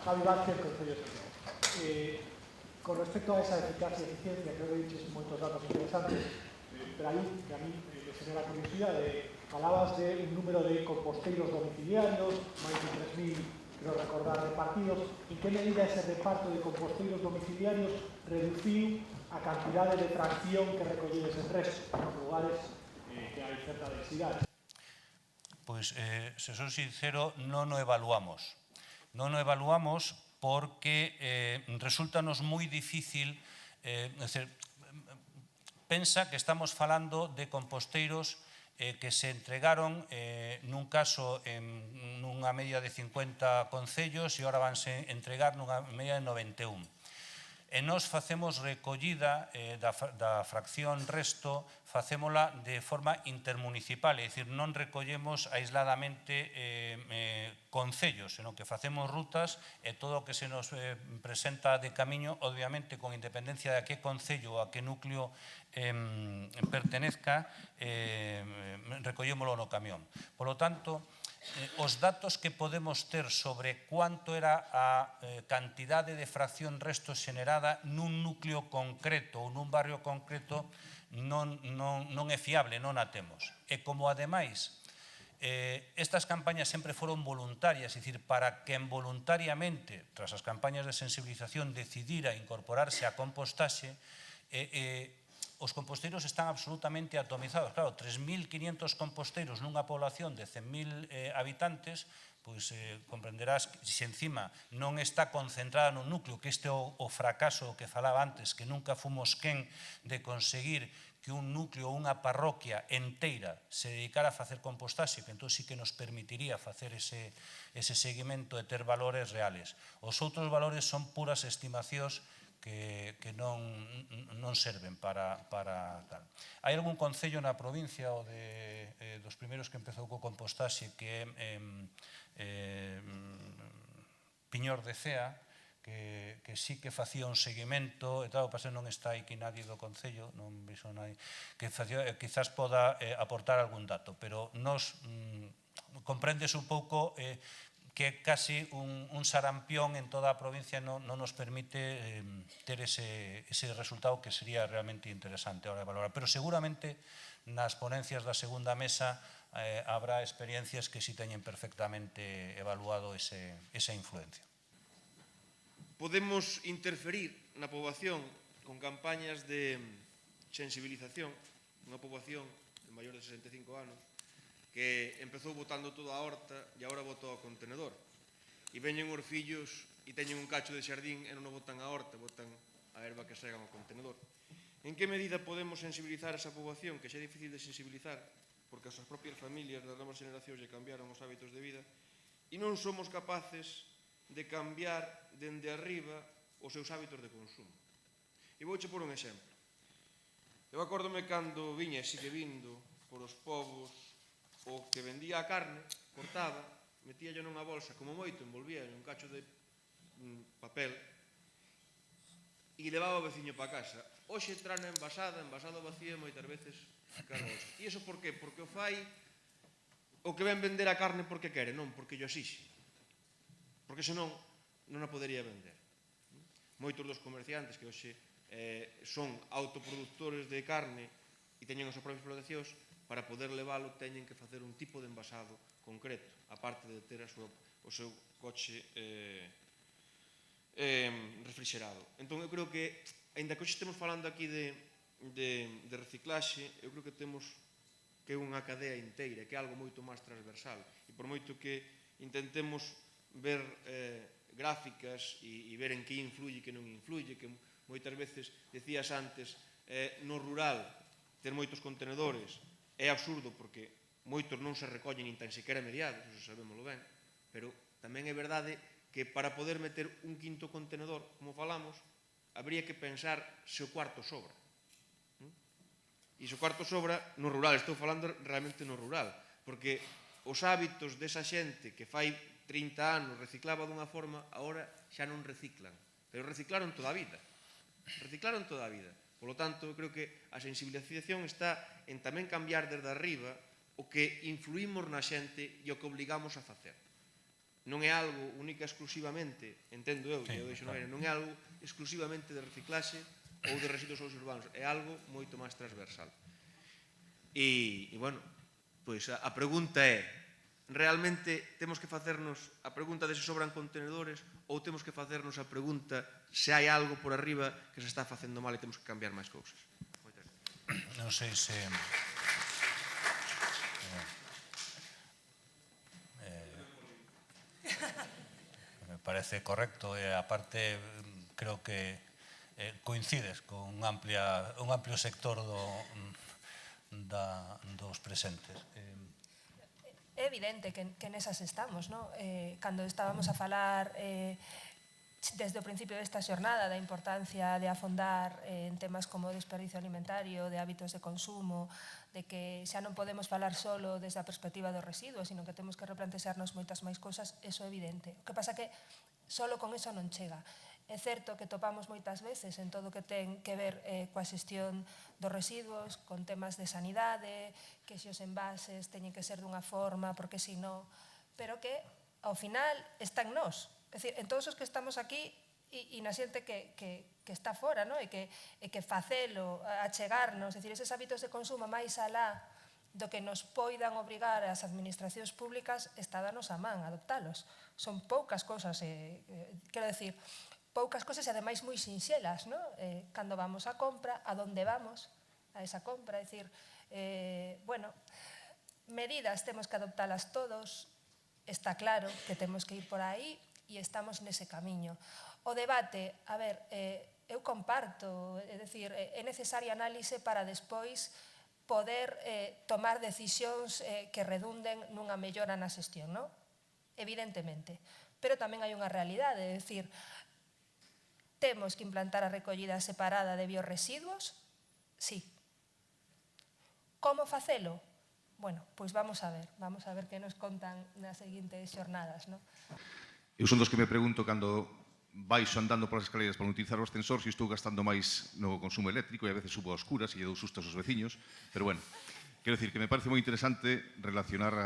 Javi Vázquez, Concello de Santiago. Con respecto a esa eficacia e eficiencia, creo que dices moitos datos interesantes, pero aí, que a mí me genera curiosidade, falabas de un número de composteiros domiciliarios, máis de 3.000, creo recordar, repartidos. En que medida ese reparto de composteiros domiciliarios reduciu a cantidade de fracción que recolledes en resto, nos lugares que hai certa densidade? Pois, se son sincero, non o evaluamos. Non o evaluamos porque resultanos moi difícil, pensa que estamos falando de composteiros que se entregaron nun caso nunha media de 50 concellos e agora vanse entregar nunha media de 91. E nos facemos recollida da fracción resto, facémola de forma intermunicipal, é dicir, non recollemos aisladamente concellos, senón que facemos rutas e todo o que se nos presenta de camiño, obviamente, con independencia de a que concello ou a que núcleo pertenezca, recollémolo no camión. Por lo tanto, os datos que podemos ter sobre cuánto era a cantidade de fracción resto xenerada nun núcleo concreto ou nun barrio concreto non é fiable, non a temos. E como, ademais, estas campañas sempre foron voluntarias, é dicir, para quen voluntariamente, tras as campañas de sensibilización, decidira incorporarse á compostaxe, os composteiros están absolutamente atomizados. Claro, 3.500 composteiros nunha población de 100.000 habitantes, pois comprenderás que se encima non está concentrada nun núcleo, que este é o fracaso que falaba antes, que nunca fomos quen de conseguir que un núcleo ou unha parroquia enteira se dedicara a facer compostaxe, que entón sí que nos permitiría facer ese seguimento e ter valores reales. Os outros valores son puras estimacións que non serven para tal. Hai algún concello na provincia, o dos primeiros que empezou co compostaxe, que é Piñor de Cea, que sí que facía un seguimento, e tal, o pase non está aquí nadie do concello, non vexo nadie, que quizás poda aportar algún dato, pero nos comprendes un pouco que casi un sarampión en toda a provincia non nos permite ter ese resultado que sería realmente interesante ahora de valorar. Pero seguramente nas ponencias da segunda mesa habrá experiencias que si teñen perfectamente evaluado esa influencia. Podemos interferir na poboación con campañas de sensibilización, unha poboación de maior de 65 anos, que empezou botando toda a horta e agora botou ao contenedor. E veñen os fillos e teñen un cacho de xardín e non o botan a horta, botan a erva que segan ao contenedor. En que medida podemos sensibilizar esa poboación, que xa é difícil de sensibilizar, porque as súas propias familias das novas generacións lle cambiaron os hábitos de vida, e non somos capaces de cambiar dende arriba os seus hábitos de consumo? E vouche por un exemplo. Eu acórdome cando viña e sigue vindo por os povos o que vendía a carne, cortaba, metíalla nunha bolsa, como moito, envolvía en un cacho de papel e levaba o veciño para casa. Hoxe trana envasada vacía, moitas veces cargosa. E iso por qué? Porque o fai o que ven vender a carne porque quere, non porque lle exixe. Porque senón non a podería vender. Moitos dos comerciantes que hoxe son autoproductores de carne e teñen as súas propias explotacións, para poder leválo teñen que facer un tipo de envasado concreto, aparte de ter o seu coche refrigerado. Entón, eu creo que, aínda que hoxe estemos falando aquí de reciclaxe, eu creo que temos que é unha cadea inteira, que é algo moito máis transversal. E por moito que intentemos ver gráficas e ver en que influye e que non influye, que moitas veces, decías antes, no rural, ter moitos contenedores, é absurdo porque moitos non se recollen nin tan sequera mediados, eso sabémoslo ben, pero tamén é verdade que para poder meter un quinto contenedor, como falamos, habría que pensar se o cuarto sobra. E se o cuarto sobra no rural, estou falando realmente no rural, porque os hábitos desa xente que fai 30 anos reciclaba dunha forma, agora xa non reciclan, pero reciclaron toda a vida. Reciclaron toda a vida. Por lo tanto, eu creo que a sensibilización está en tamén cambiar desde arriba o que influímos na xente e o que obligamos a facer. non é algo única exclusivamente, entendo eu, que eu deixo no aire, non é algo exclusivamente de reciclaxe ou de residuos sólidos urbanos, é algo moito máis transversal. E bueno, pois a pregunta é, realmente temos que facernos a pregunta de se sobran contenedores ou temos que facernos a pregunta se hai algo por arriba que se está facendo mal e temos que cambiar máis cousas? Non sei se... Me parece correcto e aparte creo que coincides con un amplio sector dos presentes. É evidente que nesas estamos, non? Cando estábamos a falar desde o principio desta xornada da importancia de afondar en temas como desperdicio alimentario, de hábitos de consumo, de que xa non podemos falar solo desde a perspectiva dos residuos, sino que temos que replantearnos moitas máis cousas, eso é evidente. O que pasa que solo con eso non chega. É certo que topamos moitas veces en todo o que ten que ver coa xestión dos residuos, con temas de sanidade, que se os envases teñen que ser dunha forma, porque se non, pero que ao final está en nós. É dicir, en todos os que estamos aquí e na xente que está fora, non? E que facelo, achegarnos, é dicir, eses hábitos de consumo máis alá do que nos poidan obrigar as administracións públicas está danos a man adoptalos. Son poucas cousas, quero decir, poucas cousas e ademais moi sinxelas, non? Cando vamos á compra, a donde vamos a esa compra, é dicir, bueno, medidas temos que adoptalas todos, está claro que temos que ir por aí e estamos nese camiño. O debate, a ver, eu comparto, é dicir, é necesaria análise para despois poder tomar decisións que redunden nunha mellora na xestión, non? Evidentemente. Pero tamén hai unha realidade, é dicir, temos que implantar a recollida separada de biorresiduos? Sí. Como facelo? Bueno, pois vamos a ver que nos contan nas seguintes xornadas, non? Eu son dos que me pregunto cando baixo andando polas escaleras para non utilizar o ascensor se estou gastando máis no consumo eléctrico e a veces subo a oscuras e lle dou sustos aos veciños, pero bueno, quero dicir que me parece moi interesante relacionar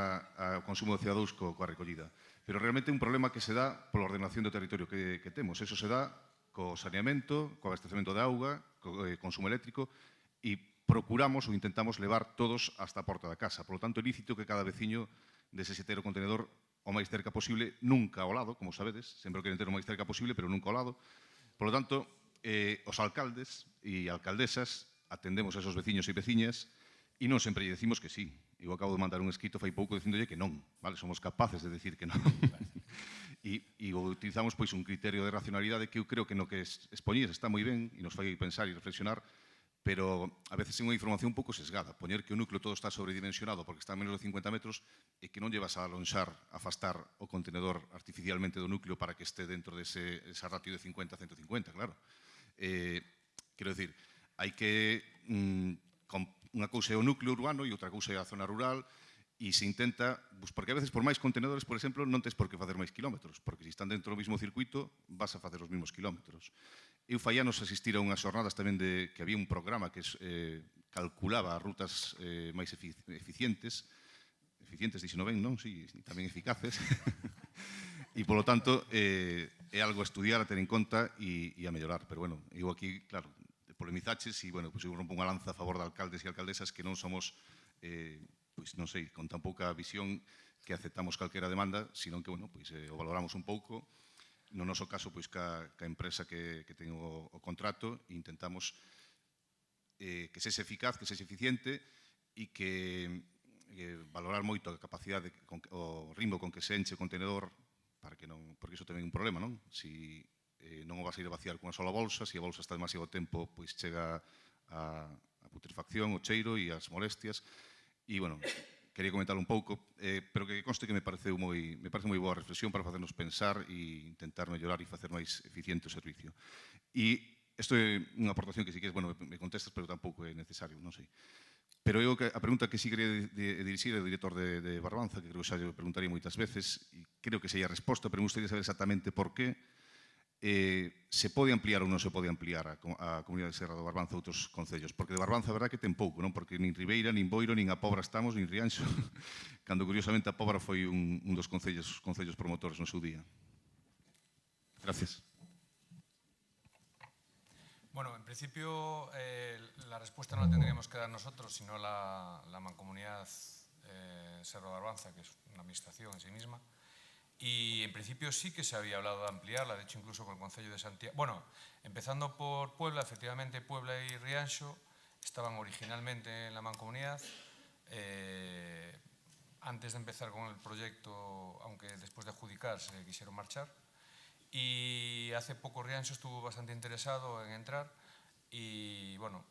o consumo de CO2 coa recollida, pero realmente é un problema que se dá pola ordenación do territorio que temos, eso se dá co saneamento, co abastecemento de auga, co consumo eléctrico e procuramos ou intentamos levar todos hasta a porta da casa, por lo tanto é lícito que cada veciño dese setero contenedor o máis cerca posible, nunca ao lado, como sabedes, sempre queren ter o máis cerca posible, pero nunca ao lado. Por lo tanto, os alcaldes e alcaldesas atendemos a esos veciños e veciñas e non sempre lle decimos que sí. Eu acabo de mandar un escrito fai pouco dicindolle que non, vale? Somos capaces de decir que non. E utilizamos pois un criterio de racionalidade que eu creo que no que expoñías está moi ben e nos fai pensar e reflexionar, pero a veces é unha información un pouco sesgada. Poñer que o núcleo todo está sobredimensionado porque está a menos de 50 metros e que non llevas a alonxar, a afastar o contenedor artificialmente do núcleo para que este dentro desa ratio de 50-150, claro. Quero dicir, hai que... Unha cousa é o núcleo urbano e outra cousa é a zona rural e se intenta, porque a veces por máis contenedores, por exemplo, non tes por que facer máis kilómetros, porque se están dentro do mesmo circuito vas a facer os mesmos kilómetros. Eu fai anos asistir a unhas xornadas tamén que había un programa que calculaba as rutas máis eficientes, dixeno ben, non? Sí, tamén eficaces, e polo tanto é algo a estudiar, a ter en conta e a mellorar, pero bueno, eu aquí, claro, polemizaches e, bueno, eu rompo unha lanza a favor de alcaldes e alcaldesas que non somos, pois non sei, con tan pouca visión que aceptamos calquera demanda, senón que, bueno, pois o valoramos un pouco. No noso caso, pois, ca empresa que ten o contrato e intentamos que sexe eficaz, que sexe eficiente e que valorar moito a capacidade, o ritmo con que se enche o contenedor, para que non, porque iso tamén é un problema, non? Si non o vas a ir a vaciar cunha sola bolsa, se a bolsa está demasiado tempo, pois chega a putrefacción, o cheiro e as molestias. E, bueno, quería comentar un pouco, pero que conste que me parece moi boa reflexión para facernos pensar e intentar mellorar e facer máis eficiente o servicio. E isto é unha aportación que si queres, bueno, me contestas, pero tampouco é necesario, non sei. Pero eu a pregunta que sí quería dirixir ao director de Barbanza, que creo que xa lle preguntaría moitas veces, e creo que sei a resposta, pero me gustaría saber exactamente por qué se pode ampliar ou non se pode ampliar a Comunidade de Serra do Barbanza a outros concellos, porque de Barbanza a verdad que ten pouco, non? Porque nin Ribeira, nin Boiro, nin a Pobra estamos, nin Rianxo, cando curiosamente a Pobra foi un dos concellos promotores no seu día. Gracias. Bueno, en principio la respuesta no la tendríamos que dar nosotros, sino la Mancomunidad Serra do Barbanza, que es una administración en sí misma. Y en principio sí que se había hablado de ampliarla, de hecho incluso con el Concello de Santiago. Bueno, empezando por Puebla, efectivamente Puebla y Rianxo estaban originalmente en la mancomunidad. Antes de empezar con el proyecto, aunque después de adjudicar se quisieron marchar. Y hace poco Rianxo estuvo bastante interesado en entrar y bueno,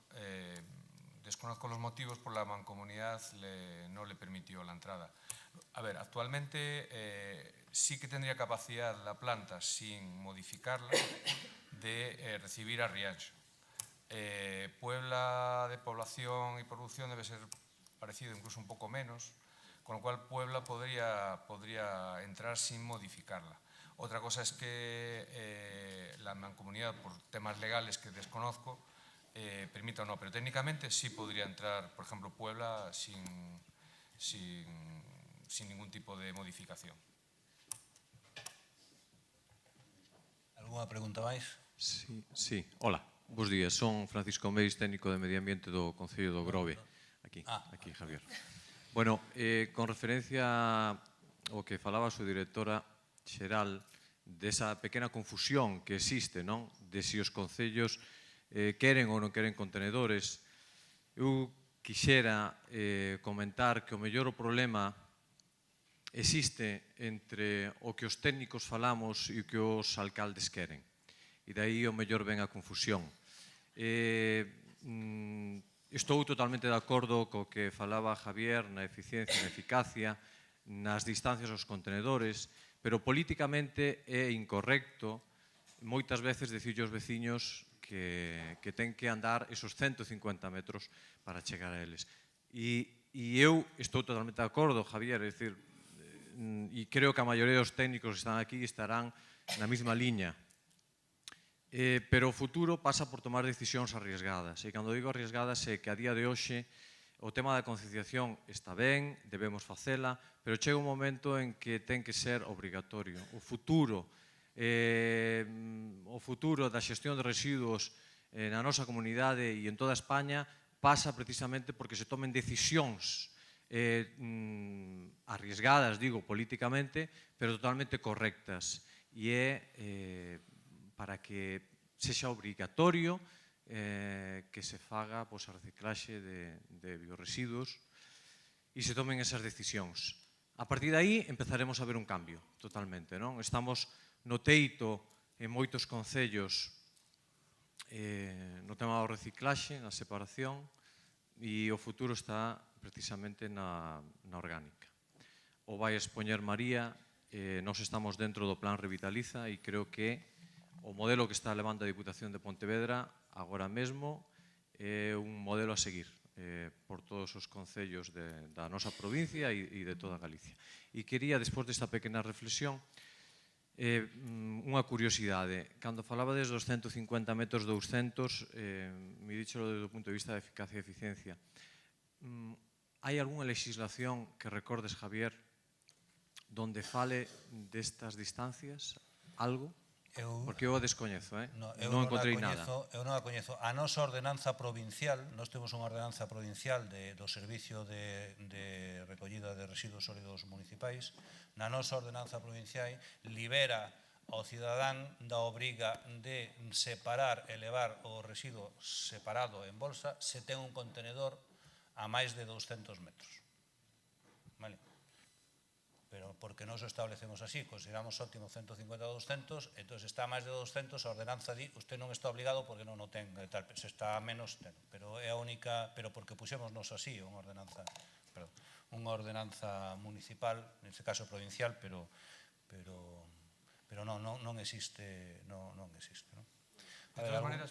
desconozco los motivos por la mancomunidad no le permitió la entrada. A ver, actualmente sí que tendría capacidad la planta, sin modificarla, de recibir a Rianxo. Puebla de población y producción debe ser parecido, incluso un poco menos, con lo cual Puebla podría entrar sin modificarla. Otra cosa es que la mancomunidad, por temas legales que desconozco, permita o no, pero técnicamente sí podría entrar, por ejemplo, Puebla sin ningún tipo de modificación. Alguna pregunta máis? Sí. Hola, bos días. Son Francisco Meis, técnico de Medio Ambiente do Concello do Grove. Aquí, Javier. Bueno, con referencia ao que falaba a súa directora xeral, desa pequena confusión que existe, non? De se os concellos queren ou non queren contenedores. Eu quixera comentar que o mellor o problema existe entre o que os técnicos falamos e o que os alcaldes queren. E dai o mellor ven a confusión. Estou totalmente de acordo co que falaba Javier na eficiencia e na eficacia, nas distancias aos contenedores, pero políticamente é incorrecto moitas veces dicirlle aos veciños que ten que andar esos 150 metros para chegar a eles. E eu estou totalmente de acordo, Javier, é dicir, e creo que a maioría dos técnicos que están aquí estarán na mesma liña. Pero o futuro pasa por tomar decisións arriesgadas. E cando digo arriesgadas é que a día de hoxe o tema da concienciación está ben, debemos facela, pero chega un momento en que ten que ser obrigatorio. O futuro da xestión de residuos na nosa comunidade e en toda España pasa precisamente porque se tomen decisións arriesgadas, digo, políticamente, pero totalmente correctas. E é para que sexa obrigatorio que se faga a reciclaxe de biorresiduos e se tomen esas decisións. A partir de aí empezaremos a ver un cambio, totalmente, non? Estamos no teito en moitos concellos no tema do reciclaxe, na separación, e o futuro está precisamente na orgánica. O vai expoñer María, nós estamos dentro do plan Revitaliza e creo que o modelo que está levando a Diputación de Pontevedra agora mesmo é un modelo a seguir por todos os concellos da nosa provincia e de toda Galicia. E quería, despois desta pequena reflexión, unha curiosidade. Cando falaba desde os 150 metros 200, me díxelo desde o punto de vista de eficacia e eficiencia. Hai algunha legislación que recordes, Javier, donde fale destas distancias? Algo? Porque eu a descoñezo, non encontrei nada. Eu non a coñezo. A nosa ordenanza provincial, nós temos unha ordenanza provincial do Servicio de Recollida de Residuos Sólidos Municipais. Na nosa ordenanza provincial libera ao cidadán da obriga de separar e levar o residuo separado en bolsa se ten un contenedor a máis de 200 metros. Vale? Pero porque nós o establecemos así, consideramos óptimo 150 a 200, entón se está a máis de 200, a ordenanza di, usted non está obligado porque non o ten, tal, se está a menos, pero é a única, pero porque puxémonos así, unha ordenanza municipal, neste caso provincial, pero non existe, non existe, non? De todas maneras,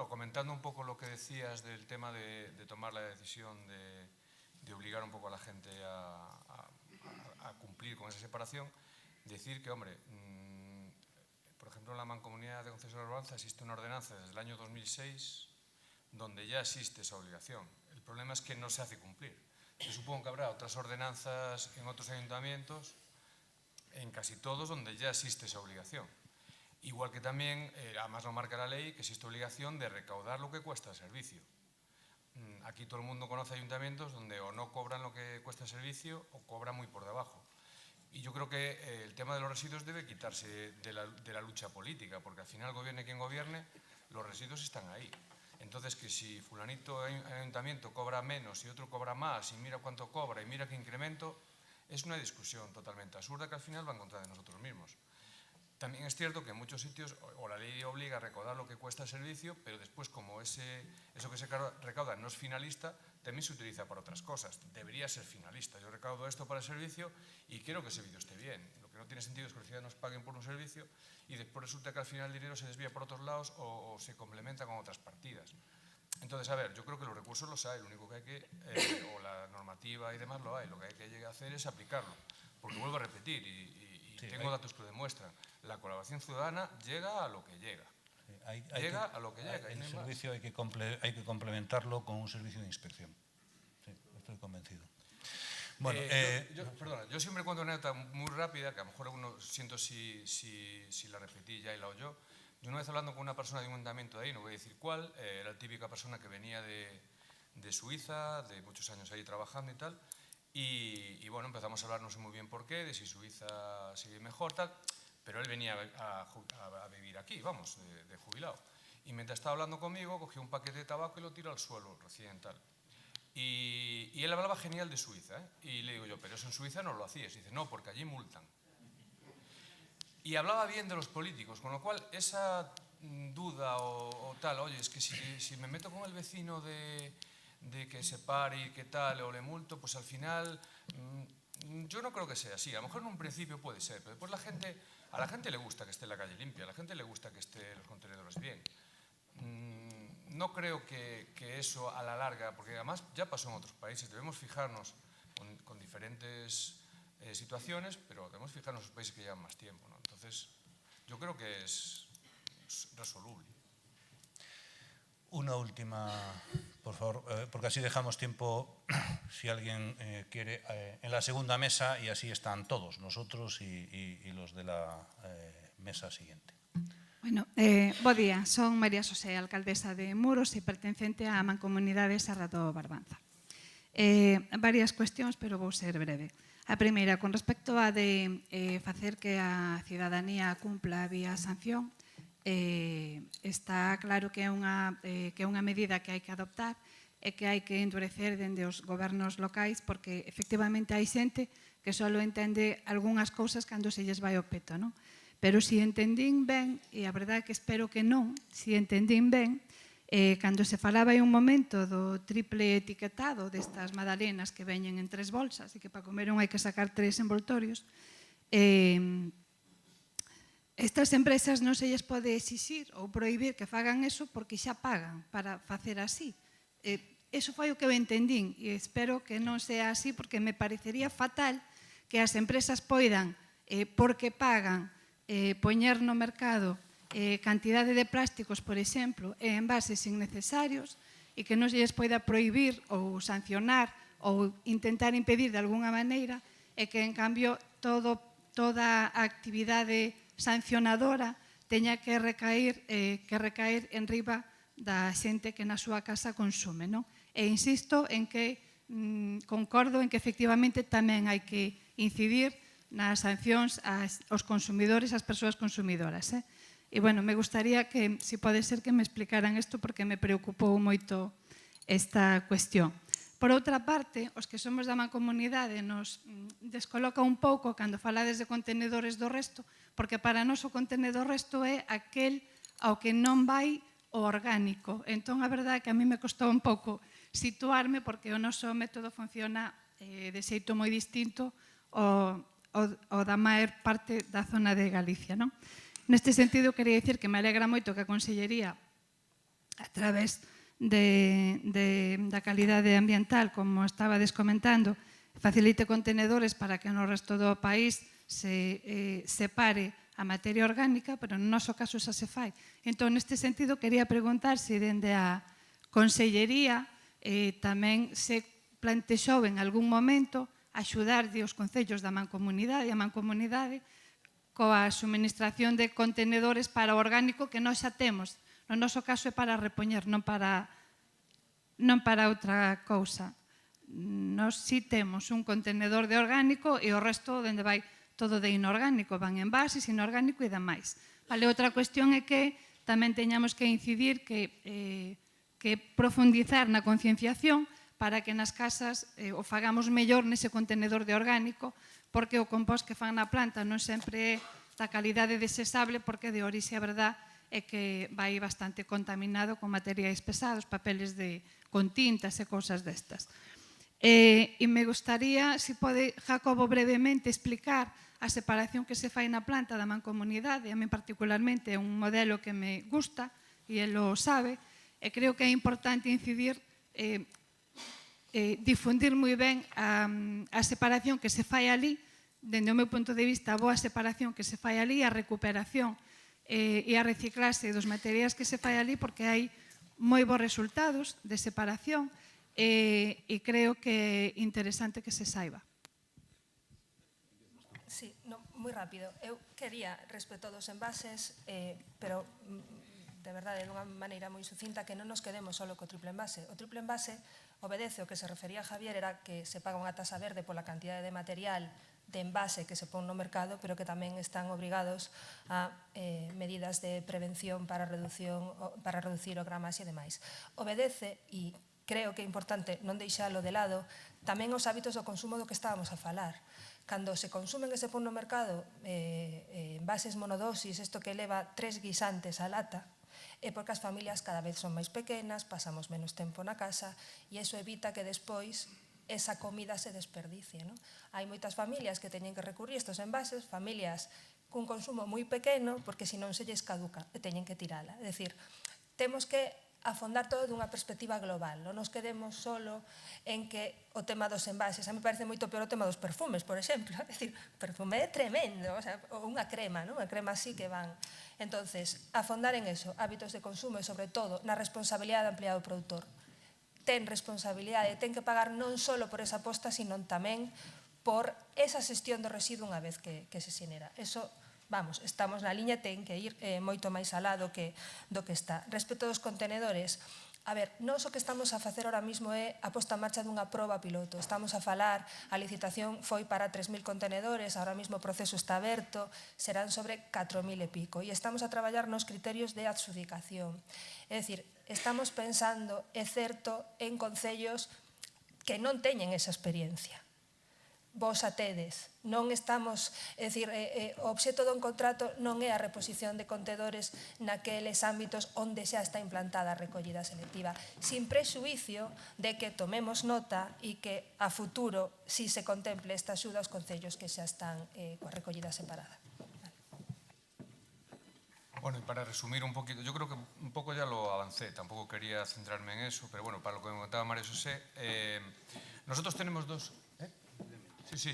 comentando un pouco lo que decías del tema de tomar la decisión de obligar un pouco a la gente a cumplir con esa separación, decir que, hombre, por por ejemplo, en la Mancomunidad de Concesiones de Barbanza existe una ordenanza desde el año 2006 donde ya existe esa obligación. El problema es que no se hace cumplir. Yo supongo que habrá otras ordenanzas en otros ayuntamientos, en casi todos, donde ya existe esa obligación. Igual que también, además lo marca la ley, que existe obligación de recaudar lo que cuesta el servicio. Aquí todo el mundo conoce ayuntamientos donde o no cobran lo que cuesta el servicio o cobran muy por debajo. Y yo creo que el tema de los residuos debe quitarse de la lucha política, porque al final, gobierne quien gobierne, los residuos están ahí. Entonces, que si fulanito ayuntamiento cobra menos y otro cobra más, y mira cuánto cobra y mira qué incremento, es una discusión totalmente absurda que al final va en contra de nosotros mismos. También es cierto que en muchos sitios o la ley obliga a recaudar lo que cuesta el servicio, pero después, como eso que se recauda no es finalista, también se utiliza para otras cosas. Debería ser finalista. Yo recaudo esto para el servicio y quiero que ese servicio esté bien. Lo que no tiene sentido es que los ciudadanos paguen por un servicio y después resulta que al final el dinero se desvía por otros lados o se complementa con otras partidas. Entonces, a ver, yo creo que los recursos los hay, lo único que hay que, o la normativa y demás lo hay, lo que hay que hacer es aplicarlo. Porque vuelvo a repetir, y sí, tengo datos que lo demuestran, la colaboración ciudadana llega a lo que llega. Llega a lo que llega. El servicio hay que complementarlo con un servicio de inspección. Sí, estoy convencido. Bueno, perdona, yo siempre cuento una anécdota muy rápida, que a lo mejor uno siento si la repetí ya y la oyó. Yo una vez hablando con una persona de un ayuntamiento de ahí, no voy a decir cuál, era la típica persona que venía de Suiza, de muchos años ahí trabajando y tal, y bueno, empezamos a hablar, no sé muy bien por qué, de si Suiza sigue mejor, tal, pero él venía a vivir aquí, vamos, de jubilado. Y mientras estaba hablando conmigo, cogió un paquete de tabaco y lo tiró al suelo, recién tal. Y él hablaba genial de Suiza, ¿eh? Y le digo yo, pero eso en Suiza no lo hacías. Y dice, no, porque allí multan. Y hablaba bien de los políticos, con lo cual esa duda o tal, oye, es que si me meto con el vecino de que se pare y que tal, o le multo, pues al final, yo no creo que sea así. A lo mejor en un principio puede ser, pero después a la gente le gusta que esté la calle limpia, a la gente le gusta que estén los contenedores bien. No creo que eso a la larga, porque además ya pasó en otros países, debemos fijarnos con diferentes situaciones, pero debemos fijarnos en los países que llevan más tiempo, ¿no? Entonces, yo creo que es resoluble. Una última, por favor, porque así dejamos tiempo, si alguien quiere, en la segunda mesa, y así están todos, nosotros y los de la mesa siguiente. Bueno, bo día, son María Xosé, alcaldesa de Muros e pertencente á Mancomunidade Serra do Barbanza. Varias cuestións, pero vou ser breve. A primeira, con respecto a de facer que a cidadanía cumpla vía sanción, está claro que é unha medida que hai que adoptar e que hai que endurecer dende os gobernos locais, porque efectivamente hai xente que só entende algunhas cousas cando se lles vai o peto, non? Pero se entendín ben, e a verdade que espero que non, se entendín ben, cando se falaba en un momento do triple etiquetado destas magdalenas que veñen en 3 bolsas e que para comer hai que sacar 3 envoltorios, estas empresas non se lles pode exixir ou prohibir que fagan eso porque xa pagan para facer así. Eso foi o que eu entendín e espero que non sea así porque me parecería fatal que as empresas poidan, porque pagan, poñer no mercado cantidade de plásticos, por exemplo, en envases innecesarios e que non se lles poida prohibir ou sancionar ou intentar impedir de alguna maneira e que, en cambio, toda a actividade sancionadora teña que recaer en riba da xente que na súa casa consume, non? E insisto en que concordo en que efectivamente tamén hai que incidir nas sancións aos consumidores, ás persoas consumidoras. E, bueno, me gustaría que, se pode ser, que me explicaran isto porque me preocupou moito esta cuestión. Por outra parte, os que somos da mancomunidade nos descoloca un pouco cando falades de contenedores do resto, porque para nós o contenedor resto é aquel ao que non vai o orgánico. Entón, a verdade é que a mí me costou un pouco situarme porque o noso método funciona de xeito moi distinto ao da maior parte da zona de Galicia, non? Neste sentido, quería dicir que me alegra moito que a Consellería, a través da calidade ambiental, como estabades comentando, facilite contenedores para que no resto do país se separe a materia orgánica, pero no noso caso xa se fai. Entón, neste sentido, quería preguntar se dende a Consellería tamén se plantexou en algún momento axudarlle os concellos da Mancomunidade, a Mancomunidade, coa suministración de contenedores para o orgánico que nós xa temos. No noso caso é para repoñer, non para outra cousa. Nós sí temos un contenedor de orgánico e o resto dende vai todo de inorgánico, van envases, inorgánico e demais. Vale, outra cuestión é que tamén teñamos que incidir que profundizar na concienciación para que nas casas o fagamos mellor nese contenedor de orgánico, porque o compost que fan na planta non sempre é da calidade desexable, porque de orixe a verdad é que vai bastante contaminado con materiais pesados, papeles con tintas e cousas destas. E me gustaría, se pode, Jacobo, brevemente explicar a separación que se fai na planta da Mancomunidade. A mí particularmente é un modelo que me gusta e ele o sabe, e creo que é importante incidir, difundir moi ben a separación que se fai ali, dende o meu punto de vista, a boa separación que se fai ali, a recuperación e a reciclase dos materiais que se fai ali, porque hai moi bons resultados de separación, e creo que é interesante que se saiba. Sí, moi rápido. Eu quería, respecto dos envases, pero de verdade, dunha maneira moi sucinta, que non nos quedemos solo co triple envase. O triple envase obedece o que se refería Javier, era que se paga unha tasa verde pola cantidade de material de envase que se pon no mercado, pero que tamén están obrigados a medidas de prevención para reducir o gramaxe e demais. Obedece, e creo que é importante non deixalo de lado, tamén os hábitos do consumo do que estábamos a falar. Cando se consumen e se pon no mercado envases monodosis, isto que leva 3 guisantes a lata, é porque as familias cada vez son máis pequenas, pasamos menos tempo na casa, e iso evita que despois esa comida se desperdicie. Hai moitas familias que teñen que recurrir a estos envases, familias cun consumo moi pequeno, porque senón se lles caduca e teñen que tirala. É dicir, temos que afondar todo dunha perspectiva global, non nos quedemos solo en que o tema dos envases. A mí parece moito peor o tema dos perfumes, por exemplo. É dicir, perfume é tremendo, ou unha crema, unha crema así que van. Entonces, afondar en eso, hábitos de consumo e, sobre todo, na responsabilidade do empleado produtor. Ten responsabilidade, ten que pagar non só por esa aposta, sino tamén por esa xestión do residuo unha vez que se xenera. Eso, vamos, estamos na liña, ten que ir moito máis alá do que está. Respecto dos contenedores, a ver, nós o que estamos a facer ahora mismo é a posta en marcha dunha proba piloto. Estamos a falar, a licitación foi para 3.000 contenedores, ahora mismo o proceso está aberto, serán sobre 4.000 e pico. E estamos a traballar nos criterios de adxudicación. É dicir, estamos pensando, é certo, en concellos que non teñen esa experiencia. Vos a tedes. Non estamos, é dicir, o obxecto dun contrato non é a reposición de contedores naqueles ámbitos onde xa está implantada a recollida selectiva, sin prexuicio de que tomemos nota e que a futuro si se contemple esta axuda aos concellos que xa están coa recollida separada. Bueno, y para resumir un poquito, yo creo que un poco ya lo avancé, tampoco quería centrarme en eso, pero bueno, para lo que me contaba María José, nosotros tenemos dos... Sí.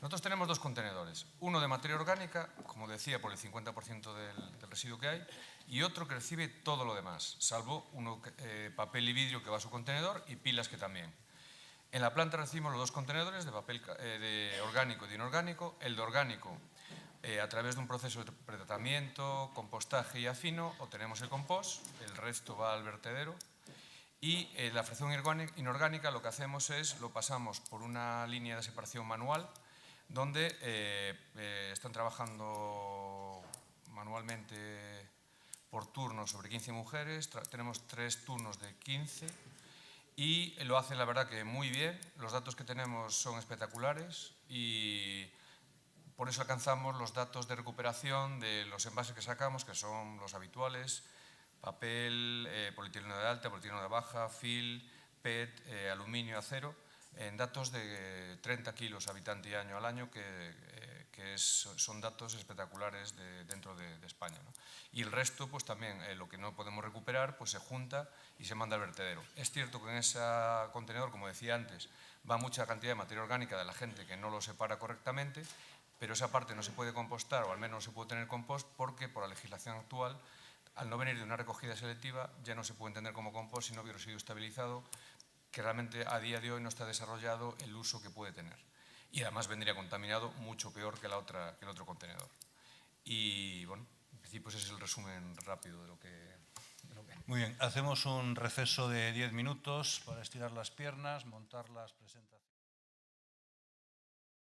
Nosotros tenemos dos contenedores. Uno de materia orgánica, como decía, por el 50% del residuo que hay, y otro que recibe todo lo demás, salvo papel y vidrio que va a su contenedor y pilas que también. En la planta recibimos los dos contenedores de papel de orgánico y de inorgánico. El de orgánico, a través de un proceso de pretratamiento, compostaje y afino, obtenemos el compost, el resto va al vertedero. Y la fracción inorgánica lo que hacemos es, lo pasamos por una línea de separación manual, donde están trabajando manualmente por turnos sobre 15 mujeres, tenemos 3 turnos de 15 y lo hacen la verdad que muy bien, los datos que tenemos son espectaculares y por eso alcanzamos los datos de recuperación de los envases que sacamos, que son los habituales: papel, polietileno de alta, polietileno de baja, fil, PET, aluminio, acero, en datos de 30 kilos habitante y año al año, que son datos espectaculares dentro de España, ¿no? Y el resto, pues también, lo que no podemos recuperar, pues se junta y se manda al vertedero. Es cierto que en ese contenedor, como decía antes, va mucha cantidad de materia orgánica de la gente que no lo separa correctamente, pero esa parte no se puede compostar, o al menos no se puede tener compost, porque por la legislación actual, al no venir de una recogida selectiva, ya no se puede entender como compost, sino bioresiduo estabilizado, que realmente a día de hoy no está desarrollado el uso que puede tener. Y además vendría contaminado mucho peor que el otro contenedor. Y bueno, en principio ese es el resumen rápido de lo que... Muy bien, hacemos un receso de 10 minutos para estirar las piernas, montar las presentaciones.